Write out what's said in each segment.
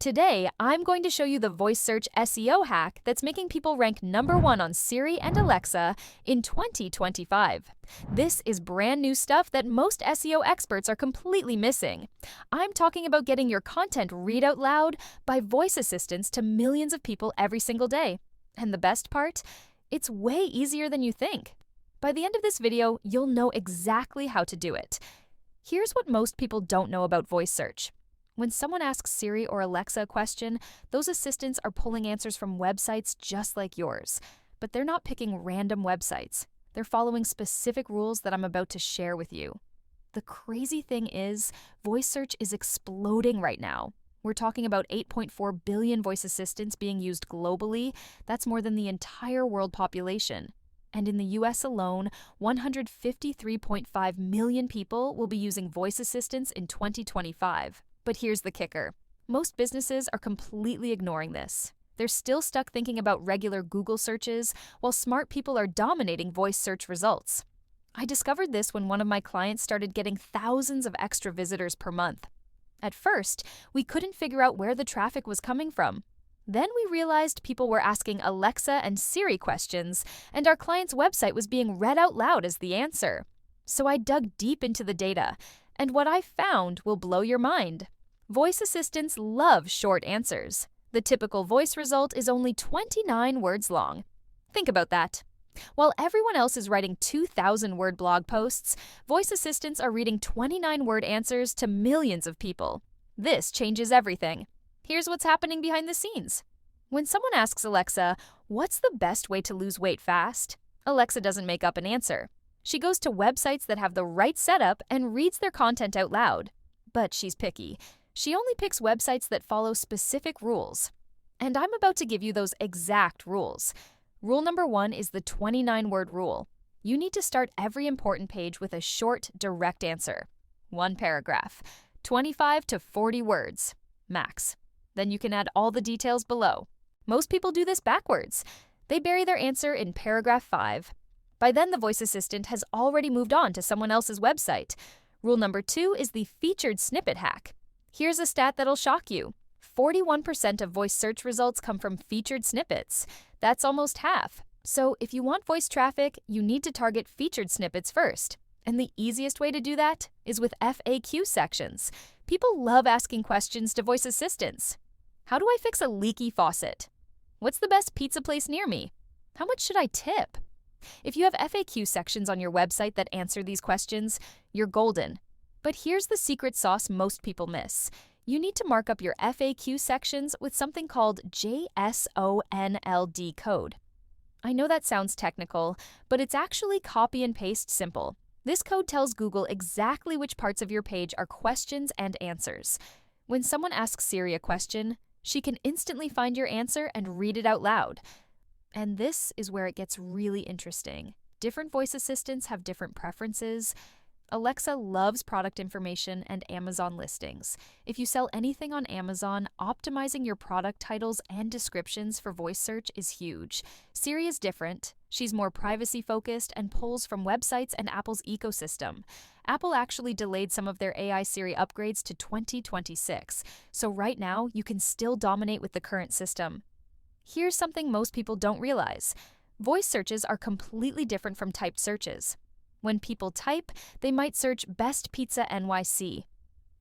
Today, I'm going to show you the Voice Search SEO hack that's making people rank #1 on Siri and Alexa in 2025. This is brand new stuff that most SEO experts are completely missing. I'm talking about getting your content read out loud by voice assistants to millions of people every single day. And the best part? It's way easier than you think. By the end of this video, you'll know exactly how to do it. Here's what most people don't know about voice search. When someone asks Siri or Alexa a question, those assistants are pulling answers from websites just like yours. But they're not picking random websites. They're following specific rules that I'm about to share with you. The crazy thing is, voice search is exploding right now. We're talking about 8.4 billion voice assistants being used globally. That's more than the entire world population. And in the US alone, 153.5 million people will be using voice assistants in 2025. But here's the kicker. Most businesses are completely ignoring this. They're still stuck thinking about regular Google searches, while smart people are dominating voice search results. I discovered this when one of my clients started getting thousands of extra visitors per month. At first, we couldn't figure out where the traffic was coming from. Then we realized people were asking Alexa and Siri questions, and our client's website was being read out loud as the answer. So I dug deep into the data, and what I found will blow your mind. Voice assistants love short answers. The typical voice result is only 29 words long. Think about that. While everyone else is writing 2,000-word blog posts, voice assistants are reading 29-word answers to millions of people. This changes everything. Here's what's happening behind the scenes. When someone asks Alexa, "What's the best way to lose weight fast?" Alexa doesn't make up an answer. She goes to websites that have the right setup and reads their content out loud. But she's picky. She only picks websites that follow specific rules. And I'm about to give you those exact rules. Rule number 1 is the 29-word rule. You need to start every important page with a short, direct answer. 1 paragraph, 25 to 40 words, max. Then you can add all the details below. Most people do this backwards. They bury their answer in paragraph 5. By then, the voice assistant has already moved on to someone else's website. Rule number 2 is the featured snippet hack. Here's a stat that'll shock you. 41% of voice search results come from featured snippets. That's almost half. So if you want voice traffic, you need to target featured snippets first. And the easiest way to do that is with FAQ sections. People love asking questions to voice assistants. How do I fix a leaky faucet? What's the best pizza place near me? How much should I tip? If you have FAQ sections on your website that answer these questions, you're golden. But here's the secret sauce most people miss. You need to mark up your FAQ sections with something called JSON-LD code. I know that sounds technical, but it's actually copy and paste simple. This code tells Google exactly which parts of your page are questions and answers. When someone asks Siri a question, she can instantly find your answer and read it out loud. And this is where it gets really interesting. Different voice assistants have different preferences. Alexa loves product information and Amazon listings. If you sell anything on Amazon, optimizing your product titles and descriptions for voice search is huge. Siri is different. She's more privacy-focused and pulls from websites and Apple's ecosystem. Apple actually delayed some of their AI Siri upgrades to 2026, so right now you can still dominate with the current system. Here's something most people don't realize. Voice searches are completely different from typed searches. When people type, they might search Best Pizza NYC.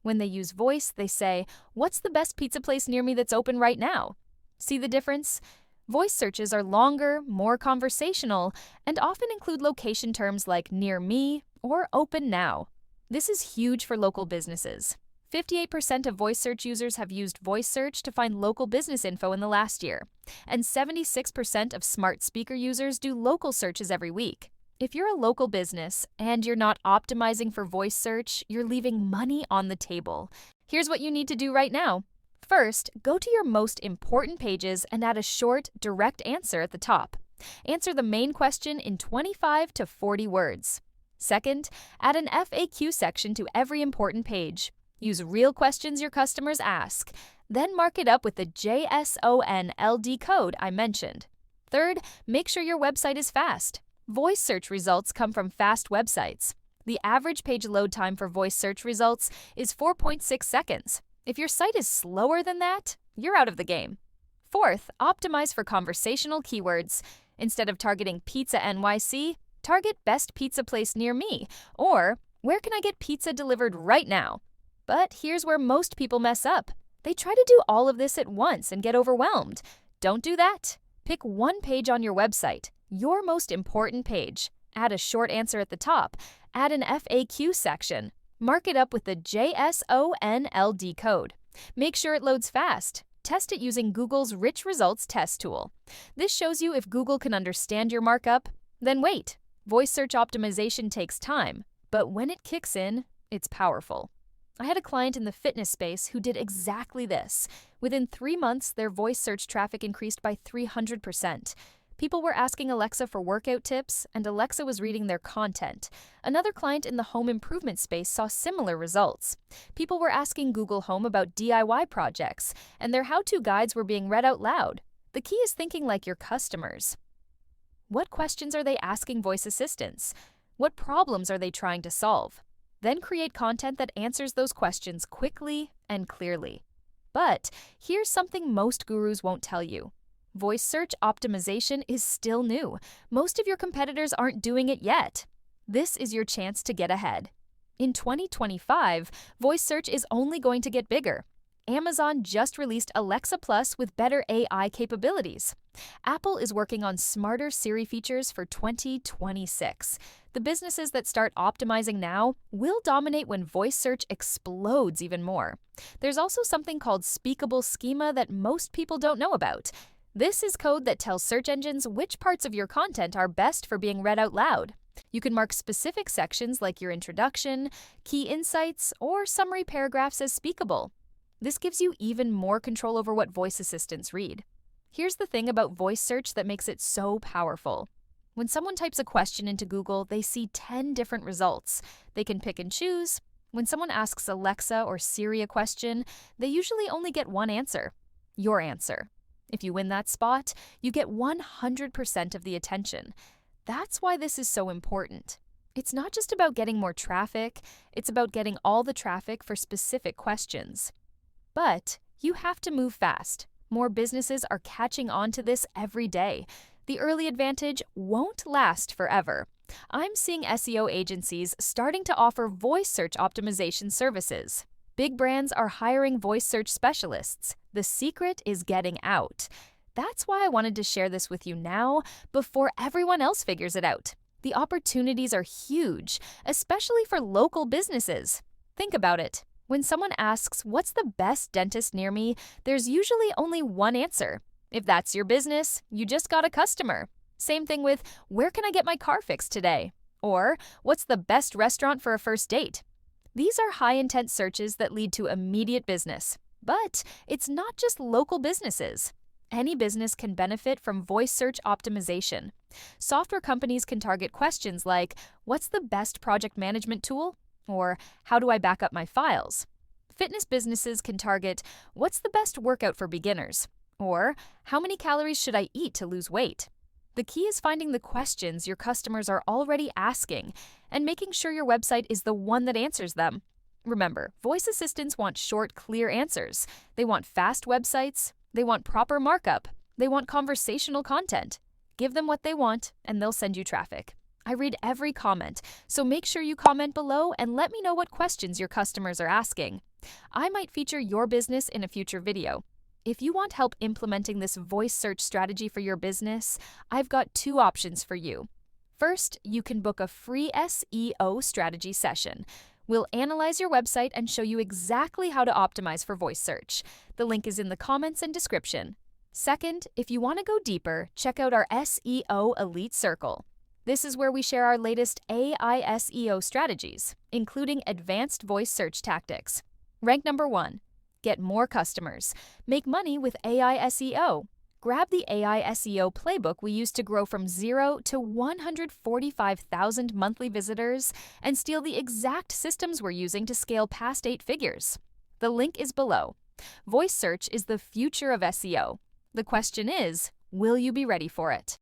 When they use voice, they say, "What's the best pizza place near me that's open right now?" See the difference? Voice searches are longer, more conversational, and often include location terms like near me or open now. This is huge for local businesses. 58% of voice search users have used voice search to find local business info in the last year, and 76% of smart speaker users do local searches every week. If you're a local business and you're not optimizing for voice search, you're leaving money on the table. Here's what you need to do right now. First, go to your most important pages and add a short, direct answer at the top. Answer the main question in 25 to 40 words. Second, add an FAQ section to every important page. Use real questions your customers ask. Then mark it up with the JSON-LD code I mentioned. Third, make sure your website is fast. Voice search results come from fast websites. The average page load time for voice search results is 4.6 seconds. If your site is slower than that, you're out of the game. Fourth, optimize for conversational keywords. Instead of targeting Pizza NYC, target best pizza place near me, or where can I get pizza delivered right now? But here's where most people mess up. They try to do all of this at once and get overwhelmed. Don't do that. Pick one page on your website, your most important page. Add a short answer at the top. Add an FAQ section. Mark it up with the JSON-LD code. Make sure it loads fast. Test it using Google's Rich Results Test tool. This shows you if Google can understand your markup. Then wait. Voice search optimization takes time, but when it kicks in, it's powerful. I had a client in the fitness space who did exactly this. Within 3 months, their voice search traffic increased by 300%. People were asking Alexa for workout tips, and Alexa was reading their content. Another client in the home improvement space saw similar results. People were asking Google Home about DIY projects, and their how-to guides were being read out loud. The key is thinking like your customers. What questions are they asking voice assistants? What problems are they trying to solve? Then create content that answers those questions quickly and clearly. But here's something most gurus won't tell you. Voice search optimization is still new. Most of your competitors aren't doing it yet. This is your chance to get ahead. In 2025, voice search is only going to get bigger. Amazon just released Alexa Plus with better AI capabilities. Apple is working on smarter Siri features for 2026. The businesses that start optimizing now will dominate when voice search explodes even more. There's also something called Speakable schema that most people don't know about. This is code that tells search engines which parts of your content are best for being read out loud. You can mark specific sections like your introduction, key insights, or summary paragraphs as speakable. This gives you even more control over what voice assistants read. Here's the thing about voice search that makes it so powerful. When someone types a question into Google, they see 10 different results. They can pick and choose. When someone asks Alexa or Siri a question, they usually only get one answer: your answer. If you win that spot, you get 100% of the attention. That's why this is so important. It's not just about getting more traffic, it's about getting all the traffic for specific questions. But you have to move fast. More businesses are catching on to this every day. The early advantage won't last forever. I'm seeing SEO agencies starting to offer voice search optimization services. Big brands are hiring voice search specialists. The secret is getting out. That's why I wanted to share this with you now, before everyone else figures it out. The opportunities are huge, especially for local businesses. Think about it. When someone asks, "What's the best dentist near me?" there's usually only one answer. If that's your business, you just got a customer. Same thing with, "Where can I get my car fixed today?" Or, "What's the best restaurant for a first date?" These are high-intent searches that lead to immediate business. But it's not just local businesses. Any business can benefit from voice search optimization. Software companies can target questions like, "What's the best project management tool?" or "How do I back up my files?" Fitness businesses can target, "What's the best workout for beginners?" or "How many calories should I eat to lose weight?" The key is finding the questions your customers are already asking and making sure your website is the one that answers them. Remember, voice assistants want short, clear answers. They want fast websites. They want proper markup. They want conversational content. Give them what they want, and they'll send you traffic. I read every comment, so make sure you comment below and let me know what questions your customers are asking. I might feature your business in a future video. If you want help implementing this voice search strategy for your business, I've got 2 options for you. First, you can book a free SEO strategy session. We'll analyze your website and show you exactly how to optimize for voice search. The link is in the comments and description. Second, if you want to go deeper, check out our SEO Elite Circle. This is where we share our latest AI SEO strategies, including advanced voice search tactics. Rank number 1. Get more customers. Make money with AI SEO. Grab the AI SEO playbook we used to grow from 0 to 145,000 monthly visitors and steal the exact systems we're using to scale past 8 figures. The link is below. Voice search is the future of SEO. The question is, will you be ready for it?